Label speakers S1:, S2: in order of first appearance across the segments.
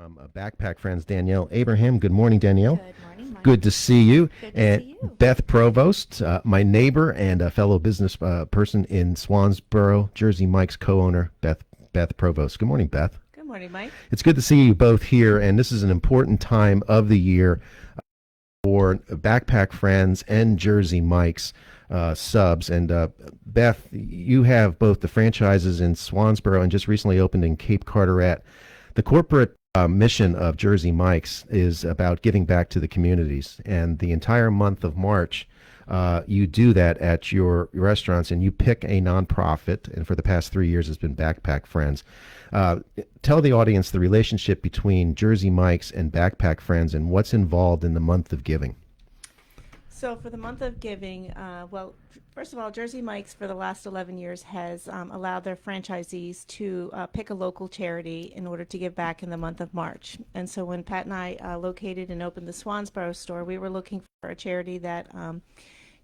S1: from BackPack Friends, Danielle Abraham. Good morning, Danielle.
S2: Good morning, Mike.
S1: Good to see you.
S2: Good to
S1: And
S2: see you.
S1: Beth Provost, my neighbor and a fellow business person in Swansboro, Jersey Mike's co-owner, Beth Provost. Good morning, Beth.
S2: Good morning, Mike.
S1: It's good to see you both here, and this is an important time of the year for BackPack Friends and Jersey Mike's subs. And Beth, you have both the franchises in Swansboro and just recently opened in Cape Carteret. The corporate mission of Jersey Mike's is about giving back to the communities, and the entire month of March, you do that at your restaurants, and you pick a nonprofit, and for the past 3 years, it's been BackPack Friends. Tell the audience the relationship between Jersey Mike's and BackPack Friends and what's involved in the month of giving.
S2: So for the month of giving, first of all, Jersey Mike's for the last 11 years has allowed their franchisees to pick a local charity in order to give back in the month of March. And so when Pat and I located and opened the Swansboro store, we were looking for a charity that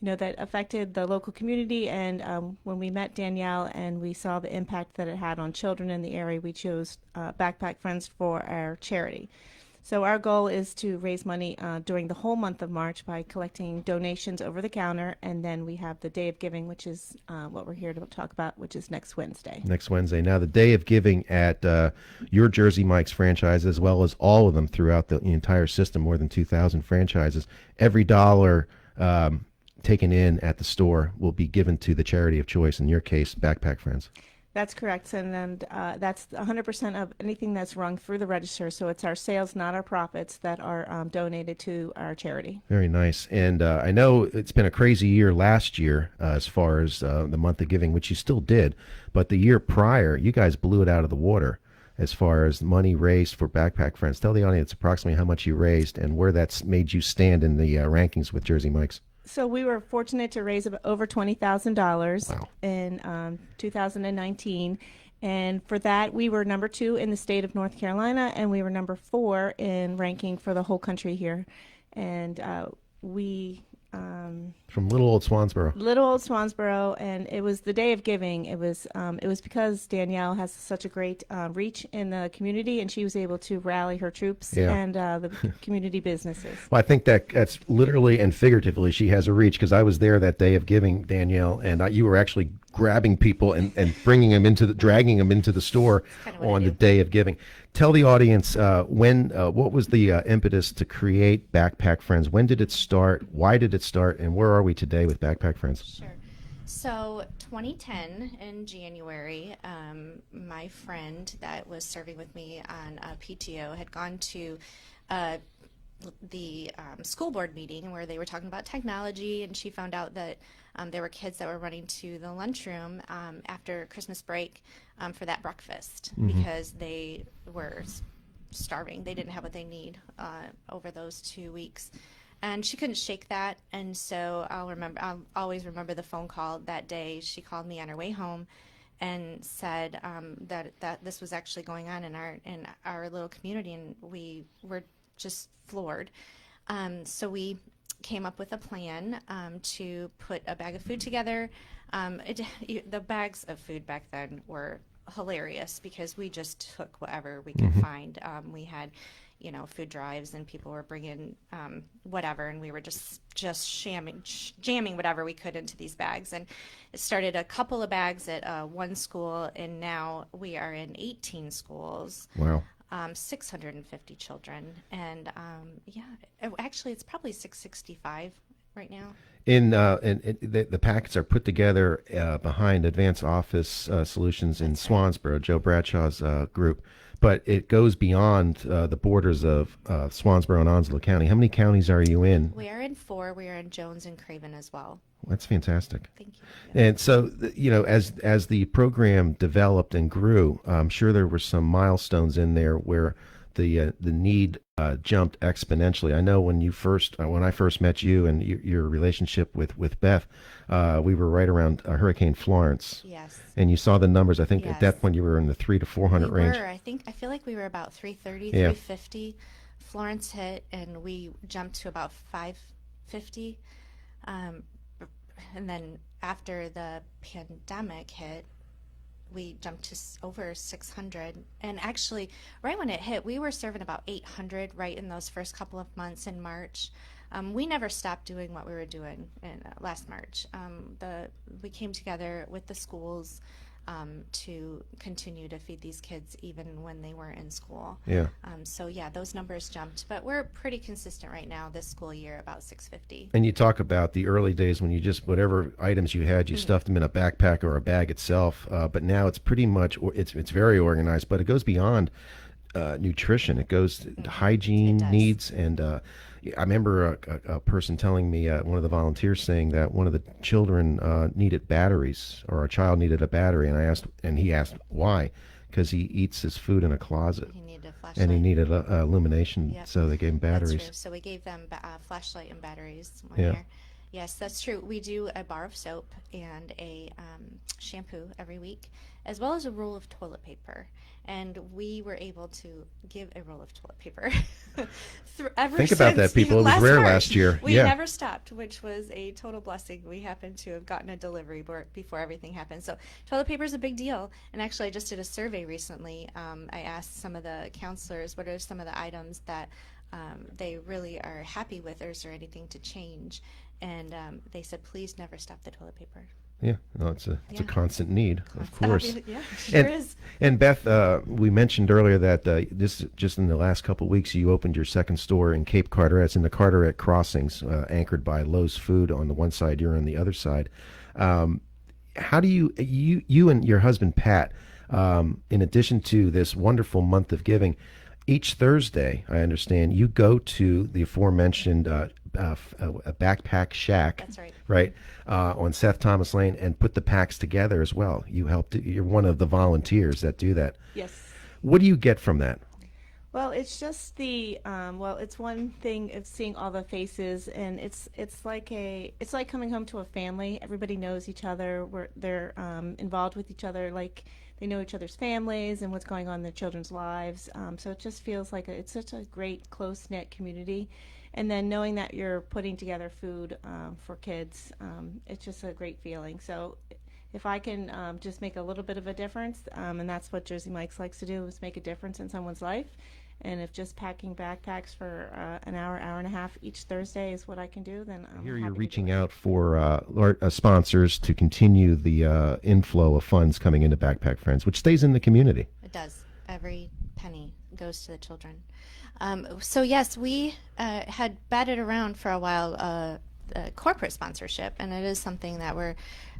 S2: that affected the local community. And when we met Danielle and we saw the impact that it had on children in the area, we chose BackPack Friends for our charity. So our goal is to raise money during the whole month of March by collecting donations over the counter, and then we have the Day of Giving, which is what we're here to talk about, which is next Wednesday.
S1: Next Wednesday. Now, the Day of Giving at your Jersey Mike's franchise, as well as all of them throughout the entire system, more than 2,000 franchises, every dollar taken in at the store will be given to the charity of choice, in your case, BackPack Friends.
S2: That's correct, and then that's 100% of anything that's rung through the register. So it's our sales, not our profits, that are donated to our charity.
S1: Very nice. And I know it's been a crazy year last year as far as the month of giving, which you still did. But the year prior, you guys blew it out of the water as far as money raised for BackPack Friends. Tell the audience approximately how much you raised and where that's made you stand in the rankings with Jersey Mike's.
S2: So we were fortunate to raise over $20,000
S1: Wow.
S2: in 2019. And for that, we were number 2 in the state of North Carolina, and we were number 4 in ranking for the whole country here. And we...
S1: From little old Swansboro.
S2: Little old Swansboro, and it was the Day of Giving. It was because Danielle has such a great reach in the community, and she was able to rally her troops and the community businesses.
S1: Well, I think that's literally and figuratively she has a reach, because I was there that Day of Giving, Danielle, and you were actually grabbing people and bringing them dragging them into the store on the Day of Giving. Tell the audience what was the impetus to create BackPack Friends? When did it start? Why did it start? And where are we today with BackPack Friends?
S3: Sure. So 2010 in January, my friend that was serving with me on PTO had gone to the school board meeting where they were talking about technology, and she found out that there were kids that were running to the lunchroom after Christmas break for that breakfast because they were starving. They didn't have what they need over those 2 weeks. And she couldn't shake that, and so I'll always remember the phone call that day. She called me on her way home and said that this was actually going on in our little community, and we were just floored. So we came up with a plan to put a bag of food together. The bags of food back then were hilarious because we just took whatever we could find. We had food drives, and people were bringing whatever, and we were just jamming whatever we could into these bags. And it started a couple of bags at one school, and now we are in 18 schools.
S1: Wow.
S3: 650 children, and actually it's probably 665 right now.
S1: The packets are put together behind Advanced Office Solutions in Swansboro, Joe Bradshaw's group, but it goes beyond the borders of Swansboro and Onslow County. How many counties are you in?
S3: We are in 4. We are in Jones and Craven as well.
S1: That's fantastic.
S3: Thank you.
S1: And so, as the program developed and grew, I'm sure there were some milestones in there where the need jumped exponentially. I know when I first met you and your relationship with Beth, we were right around Hurricane Florence.
S3: Yes.
S1: And you saw the numbers. I think
S3: Yes.
S1: at that point you were in the 300 to 400 range.
S3: I feel like we were about 330,
S1: Yeah.
S3: 350. Florence hit, and we jumped to about 550. And then after the pandemic hit, we jumped to over 600. And actually, right when it hit, we were serving about 800 right in those first couple of months in March. We never stopped doing what we were doing in last March. We came together with the schools to continue to feed these kids even when they weren't in school.
S1: Yeah.
S3: So yeah, those numbers jumped, but we're pretty consistent right now this school year, about 650.
S1: And you talk about the early days when you just, whatever items you had, you stuffed them in a backpack or a bag itself. But now it's pretty much, it's very organized, but it goes beyond nutrition. It goes to hygiene needs. And I remember a person telling me, one of the volunteers saying that one of the children needed batteries, or a child needed a battery. And he asked why, because he eats his food in a closet.
S3: He needed a flashlight.
S1: And he needed illumination,
S3: Yep.
S1: so they gave him batteries.
S3: That's true. So we gave them flashlight and batteries one year. Yes, that's true. We do a bar of soap and a shampoo every week, as well as a roll of toilet paper. And we were able to give a roll of toilet paper
S1: Think about that, people. It was rare last year.
S3: We never stopped, which was a total blessing. We happened to have gotten a delivery before everything happened. So toilet paper is a big deal. And actually, I just did a survey recently. I asked some of the counselors what are some of the items that they really are happy with, or is there anything to change? And they said, please never stop the toilet paper.
S1: Yeah, no, it's a constant need, of course.
S3: Yeah, sure is.
S1: And Beth, we mentioned earlier that this just in the last couple of weeks, you opened your second store in Cape Carteret. It's in the Carteret crossings, anchored by Lowe's Food on the one side, you're on the other side. How do you and your husband Pat, in addition to this wonderful month of giving, each Thursday, I understand, you go to the aforementioned a backpack shack.
S3: That's right.
S1: Right, on Seth Thomas Lane, and put the packs together as well. You're one of the volunteers that do that.
S2: Yes.
S1: What do you get from that?
S2: Well, it's just it's one thing of seeing all the faces, and it's like coming home to a family. Everybody knows each other. They're involved with each other, like they know each other's families and what's going on in their children's lives. So it just feels like it's such a great, close-knit community. And then knowing that you're putting together food for kids, it's just a great feeling. So if I can just make a little bit of a difference, and that's what Jersey Mike's likes to do, is make a difference in someone's life. And if just packing backpacks for an hour, hour and a half each Thursday is what I can do, then I'm
S1: Here
S2: happy
S1: you're
S2: to
S1: reaching
S2: do it.
S1: out for sponsors to continue the inflow of funds coming into Backpack Friends, which stays in the community.
S3: It does. Every penny goes to the children. So yes, we had batted around for a while corporate sponsorship, and it is something that we're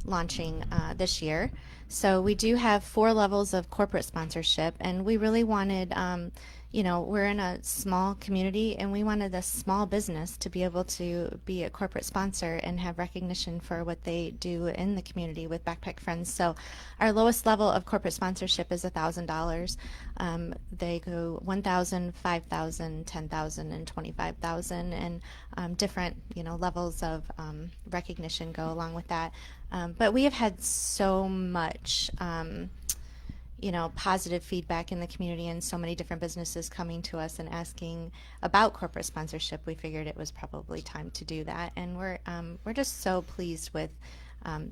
S3: launching this year. So we do have 4 levels of corporate sponsorship, and we really wanted, we're in a small community, and we wanted a small business to be able to be a corporate sponsor and have recognition for what they do in the community with Backpack Friends. So our lowest level of corporate sponsorship is $1,000. They go $1,000, $5,000, $10,000, and $25,000, and different levels of recognition go along with that. But we have had so much positive feedback in the community, and so many different businesses coming to us and asking about corporate sponsorship. We figured it was probably time to do that, and we're just so pleased with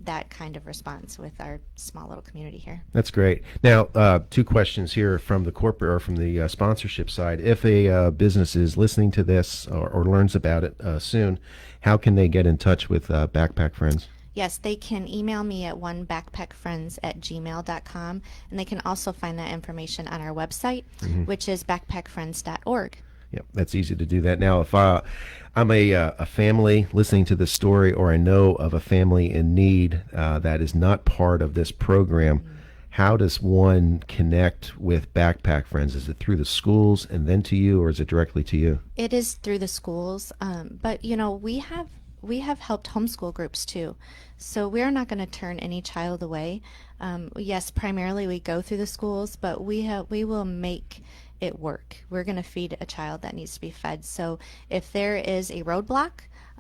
S3: that kind of response with our small little community here.
S1: That's great. Now, 2 questions here from the corporate or from the sponsorship side. If a business is listening to this or learns about it soon, how can they get in touch with Backpack Friends?
S3: Yes, they can email me at onebackpackfriends@gmail.com, and they can also find that information on our website, which is backpackfriends.org.
S1: Yep, that's easy to do that. Now, if I'm a family listening to this story, or I know of a family in need that is not part of this program, how does one connect with Backpack Friends? Is it through the schools and then to you, or is it directly to you?
S3: It is through the schools, but we have helped homeschool groups too. So we are not going to turn any child away. Yes, primarily we go through the schools, but we will make it work. We're going to feed a child that needs to be fed. So if there is a roadblock,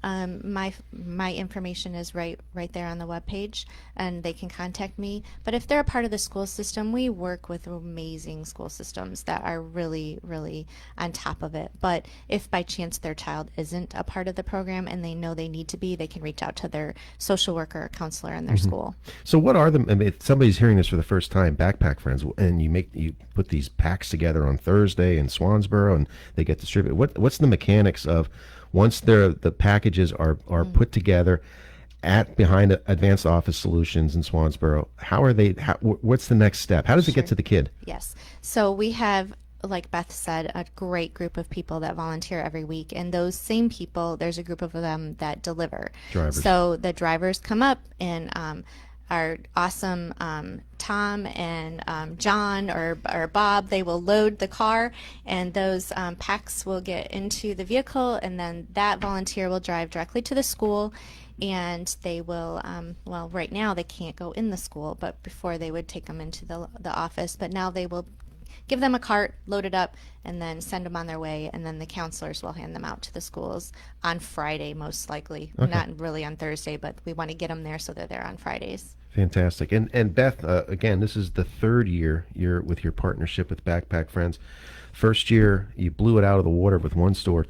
S3: my information is right there on the webpage, and they can contact me. But if they're a part of the school system, we work with amazing school systems that are really, really on top of it. But if by chance their child isn't a part of the program and they know they need to be, they can reach out to their social worker or counselor in their school.
S1: So what are the, I mean, if somebody's hearing this for the first time, Backpack Friends, and you put these packs together on Thursday in Swansboro and they get distributed, what's the mechanics of once the packages are put together at behind Advanced Office Solutions in Swansboro, what's the next step? How does it get to the kid?
S3: Yes. So we have, like Beth said, a great group of people that volunteer every week. And those same people, there's a group of them that deliver.
S1: Drivers.
S3: So the drivers come up, and our awesome Tom and John or Bob, they will load the car, and those packs will get into the vehicle, and then that volunteer will drive directly to the school. And they will, well, right now they can't go in the school, but before they would take them into the office. But now they will give them a cart, load it up, and then send them on their way. And then the counselors will hand them out to the schools on Friday, most likely.
S1: Okay.
S3: Not really on Thursday, but we want to get them there so that they're on Fridays.
S1: Fantastic. And Beth, again, this is the third year you're with your partnership with Backpack Friends. First year, you blew it out of the water with one store,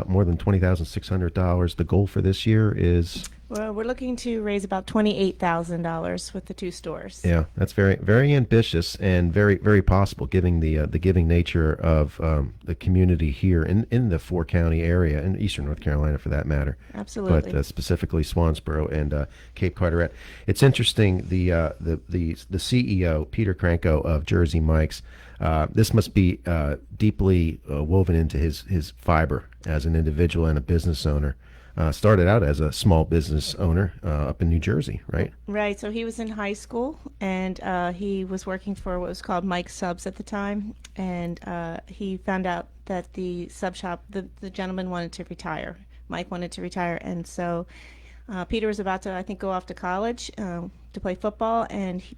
S1: more than $20,600. The goal for this year is?
S2: Well, we're looking to raise about $28,000 with the 2 stores.
S1: Yeah, that's very, very ambitious and very, very possible, given the giving nature of the community here in the 4-county area, in Eastern North Carolina, for that matter.
S2: Absolutely.
S1: But specifically Swansboro and Cape Carteret. It's interesting. The CEO, Peter Cranko of Jersey Mike's. This must be deeply woven into his fiber as an individual and a business owner. Started out as a small business owner up in New Jersey, right?
S2: Right. So he was in high school, and he was working for what was called Mike's Subs at the time. And he found out that the sub shop, the gentleman wanted to retire. Mike wanted to retire. And so Peter was about to, I think, go off to college to play football.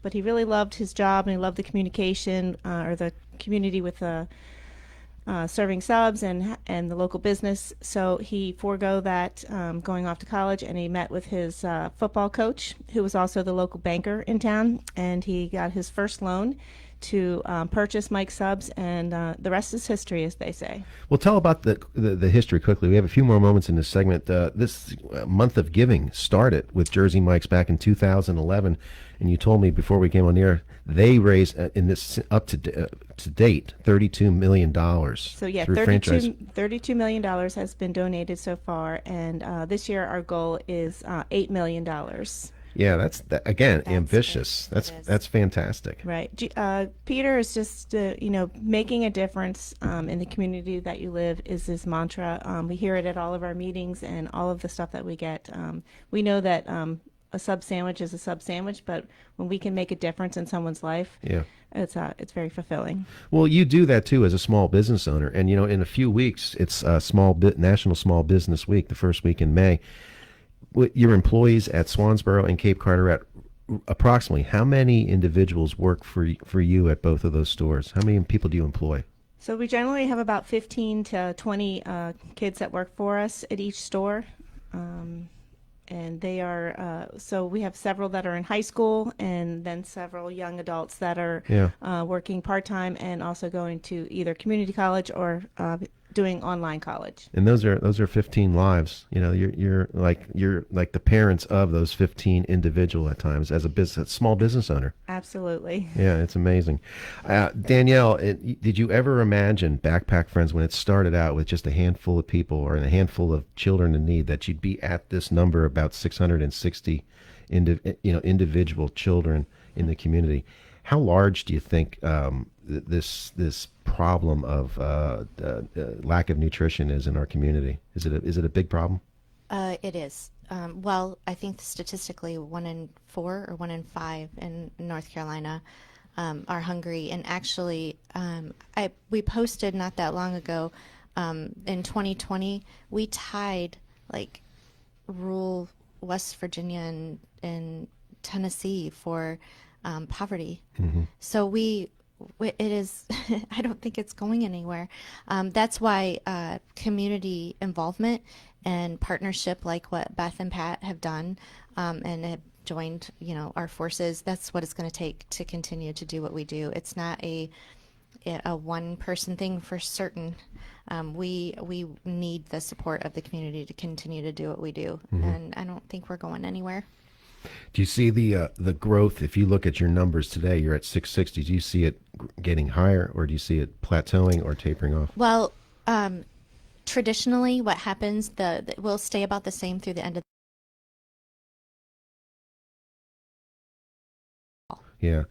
S2: But he really loved his job, and he loved the communication or the community with serving subs and the local business. So he forego that going off to college, and he met with his football coach, who was also the local banker in town, and he got his first loan to purchase Mike Subs, and the rest is history, as they say.
S1: Well, tell about the history quickly. We have a few more moments in this segment. This month of giving started with Jersey Mike's back in 2011, and you told me before we came on the air they raised in this up to date $32 million.
S2: So yeah,
S1: through franchise.
S2: $32 million has been donated so far, and this year our goal is $8 million.
S1: Yeah, that's ambitious. That's fantastic.
S2: Right. Peter is just, making a difference in the community that you live is his mantra. We hear it at all of our meetings and all of the stuff that we get. We know that a sub sandwich is a sub sandwich, but when we can make a difference in someone's life,
S1: yeah,
S2: it's very fulfilling.
S1: Well, you do that too as a small business owner, and in a few weeks it's National Small Business Week, the first week in May. Your employees at Swansboro and Cape Carteret, approximately how many individuals work for you at both of those stores? How many people do you employ?
S2: So we generally have about 15 to 20 kids that work for us at each store. And they are, so we have several that are in high school, and then several young adults that are working part-time and also going to either community college or doing online college.
S1: And those are 15 lives. You're like the parents of those 15 individual at times as a small business owner.
S2: Absolutely.
S1: Yeah, it's amazing. Danielle, did you ever imagine Backpack Friends when it started out with just a handful of people or a handful of children in need that you'd be at this number, about 660 individual children in the community? How large do you think this problem of lack of nutrition is in our community? Is it a big problem?
S3: It is. Well, I think statistically 1 in 4 or 1 in 5 in North Carolina are hungry. And actually, we posted not that long ago, in 2020, we tied rural West Virginia and Tennessee for poverty. Mm-hmm. So it is, I don't think it's going anywhere. That's why community involvement and partnership like what Beth and Pat have done, and have joined, our forces, that's what it's going to take to continue to do what we do. It's not a one person thing for certain. We need the support of the community to continue to do what we do, and I don't think we're going anywhere.
S1: Do you see the growth? If you look at your numbers today, you're at 660. Do you see it getting higher, or do you see it plateauing or tapering off?
S3: Well, traditionally, what happens, we'll stay about the same through the end of.
S1: Yeah,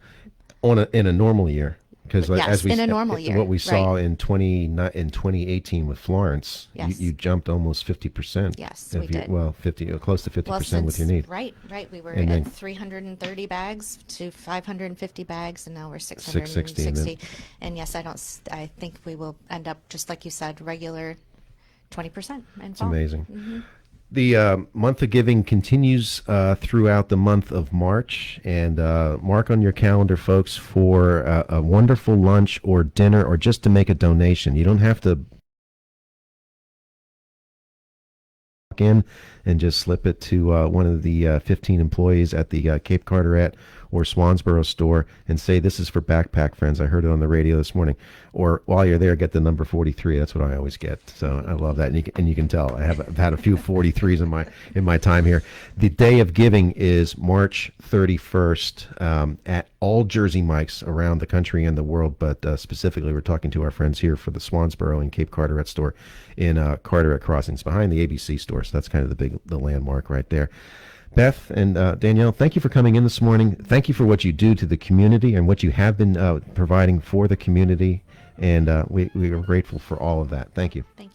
S1: in a normal year, because
S3: Yes,
S1: as we
S3: in a normal year,
S1: what we saw
S3: right.
S1: in 2018 with Florence,
S3: Yes.
S1: you jumped almost 50%.
S3: Yes,
S1: If
S3: we
S1: you-
S3: did.
S1: Well, 50, close to 50% with your need.
S3: Right. We were
S1: And
S3: at
S1: then-
S3: 330 bags to 550 bags, and now we're
S1: 660,
S3: 660. And yes, I think we will end up, just like you said, regular 20% in
S1: It's
S3: fall.
S1: amazing. The month of giving continues throughout the month of March, and mark on your calendar, folks, for a wonderful lunch or dinner, or just to make a donation. You don't have to walk in and just slip it to one of the 15 employees at the Cape Carteret or Swansboro store and say, "This is for BackPack Friends. I heard it on the radio this morning." Or while you're there, get the number 43. That's what I always get. So I love that, and you can tell I've had a few 43s in my time here. The day of giving is March 31st at all Jersey Mikes around the country and the world, but specifically we're talking to our friends here for the Swansboro and Cape Carteret store in Carteret Crossings behind the ABC store. So that's kind of the landmark right there. Beth and Danielle, thank you for coming in this morning. Thank you for what you do to the community and what you have been providing for the community. And we are grateful for all of that. Thank you.
S3: Thank you.